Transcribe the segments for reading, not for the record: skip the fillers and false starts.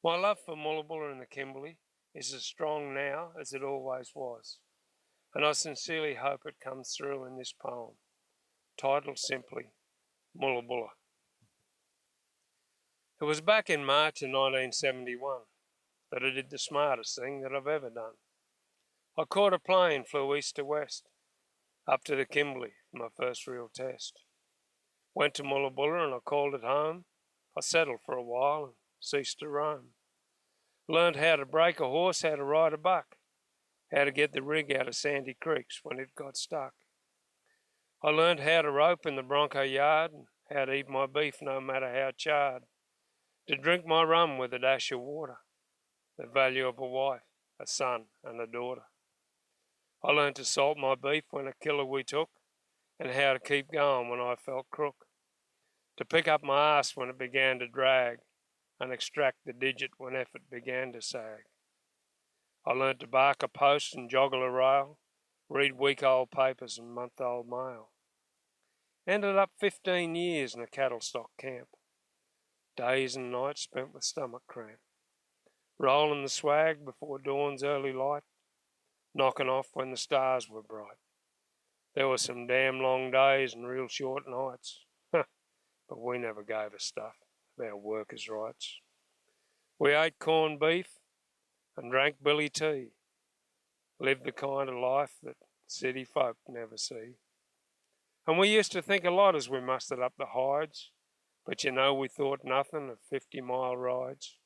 My love for Moola Bulla and the Kimberley is as strong now as it always was, and I sincerely hope it comes through in this poem, titled simply Moola Bulla. It was back in March of 1971 that I did the smartest thing that I've ever done. I caught a plane, flew east to west, up to the Kimberley for my first real test. Went to Moola Bulla and I called it home. I settled for a while and ceased to roam. Learned how to break a horse, how to ride a buck, how to get the rig out of sandy creeks when it got stuck. I learned how to rope in the bronco yard and how to eat my beef no matter how charred, to drink my rum with a dash of water, the value of a wife, a son and a daughter. I learned to salt my beef when a killer we took, and how to keep going when I felt crook, to pick up my ass when it began to drag, and extract the digit when effort began to sag. I learnt to bark a post and joggle a rail, read week-old papers and month-old mail. Ended up 15 years in a cattle stock camp, days and nights spent with stomach cramp, rolling the swag before dawn's early light, knocking off when the stars were bright. There were some damn long days and real short nights, but we never gave a stuff about workers' rights. We ate corned beef and drank billy tea, lived the kind of life that city folk never see. And we used to think a lot as we mustered up the hides, but we thought nothing of 50-mile rides.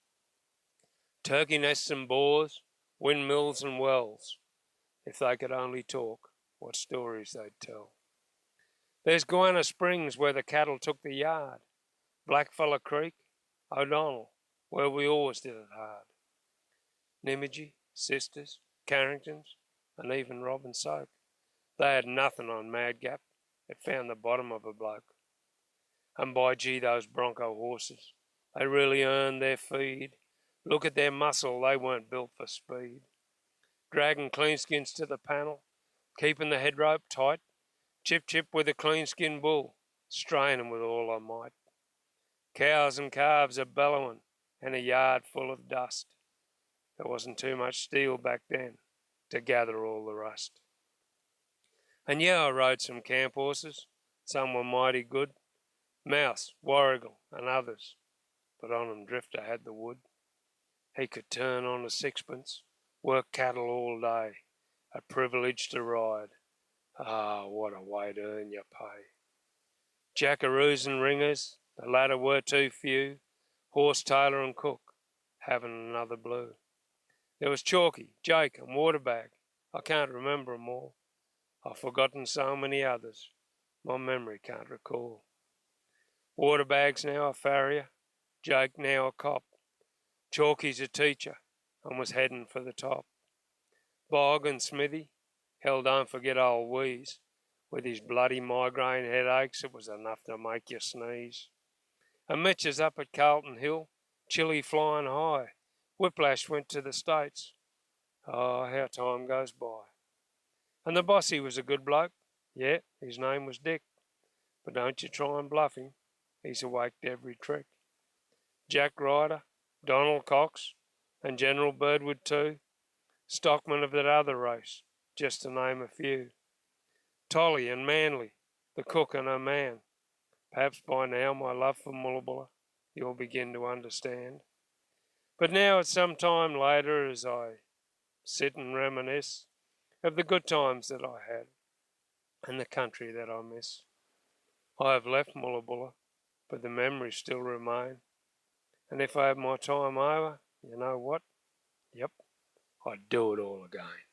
Turkey nests and boars, windmills and wells. If they could only talk, what stories they'd tell. There's Guana Springs where the cattle took the yard, Blackfella Creek, O'Donnell, where we always did it hard. Nimijie, Sisters, Carringtons, and even Robin Soak. They had nothing on Madgap. It found the bottom of a bloke. And by gee, those bronco horses, they really earned their feed. Look at their muscle, they weren't built for speed. Dragging cleanskins to the panel, keeping the head rope tight, chip with a clean-skinned bull, straining with all I might. Cows and calves are bellowing, and a yard full of dust. There wasn't too much steel back then to gather all the rust. And I rode some camp horses. Some were mighty good. Mouse, Warrigal, and others. But on 'em Drifter had the wood. He could turn on a sixpence, work cattle all day. A privilege to ride. Ah, what a way to earn your pay. Jackaroos and ringers, the latter were too few. Horse tailor and cook, having another blue. There was Chalky, Jake, and Waterbag. I can't remember 'em all. I've forgotten so many others, my memory can't recall. Waterbag's now a farrier, Jake now a cop. Chalky's a teacher and was heading for the top. Bog and Smithy, hell don't forget old Wheeze. With his bloody migraine headaches, it was enough to make you sneeze. And Mitch is up at Carlton Hill, chilly flying high. Whiplash went to the States. Oh, how time goes by. And the bossy was a good bloke. Yeah, his name was Dick. But don't you try and bluff him. He's awake to every trick. Jack Ryder, Donald Cox, and General Birdwood too. Stockman of that other race, just to name a few. Tolly and Manly, the cook and her man. Perhaps by now my love for Moola Bulla you'll begin to understand. But now at some time later, as I sit and reminisce of the good times that I had and the country that I miss, I have left Moola Bulla, but the memories still remain. And if I have my time over, you know what? Yep, I'd do it all again.